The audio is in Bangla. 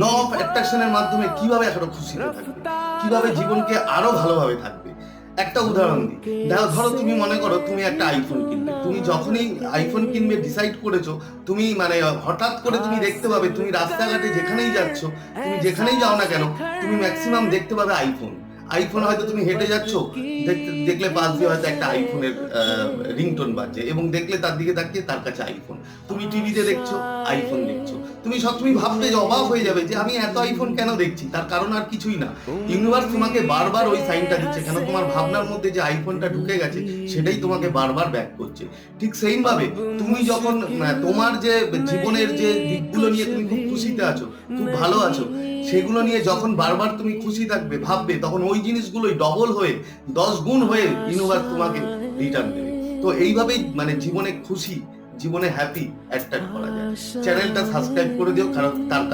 ল অফ অ্যাট্রাকশনের মাধ্যমে কিভাবে এখনো খুশিতে থাকবে, কিভাবে জীবনকে আরো ভালোভাবে থাকবে। একটা উদাহরণ দিই, ধরো তুমি মনে করো তুমি একটা আইফোন কিনবে। তুমি যখনই আইফোন কিনবে ডিসাইড করেছো, তুমি মানে হঠাৎ করে তুমি দেখতে পাবে তুমি রাস্তাঘাটে যেখানেই যাচ্ছ, তুমি যেখানেই যাও না কেন, তুমি ম্যাক্সিমাম দেখতে পাবে আইফোন। আইফোন হয়তো তুমি হেঁটে যাচ্ছ, দেখলে পাশ দিয়ে হয়তো একটা আইফোনের রিংটোন বাজছে এবং দেখলে তার দিকে তাকিয়ে তার কাছে আইফোন। তুমি টিভিতে দেখছো, আইফোন দেখছো। তুমি সবসময় ভাবতে যে অবাক হয়ে যাবে যে আমি এত আইফোন কেন দেখছি। তার কারণ আর কিছুই না, ইউনিভার্স তোমাকে বারবার ওই সাইনটা দিচ্ছে, কেন তোমার ভাবনার মধ্যে যে আইফোনটা ঢুকে গেছে সেটাই তোমাকে বারবার ব্যাক করছে। ঠিক সেইম ভাবে তুমি যখন তোমার যে জীবনের যে দিকগুলো নিয়ে তুমি খুব খুশিতে আছো, খুব ভালো আছো, সেগুলো নিয়ে যখন বারবার তুমি খুশি থাকবে, ভাববে, তখন ওই জিনিসগুলোই ডবল হয়ে 10 গুণ হয়ে ইউনিভার্স তোমাকে রিটার্ন দেবে। তো এইভাবেই মানে জীবনে খুশি, জীবনে হ্যাপি অ্যাট্রাক্ট করা যায়। চ্যানেলটা সাবস্ক্রাইব করে দিও, কারণ তার কারণ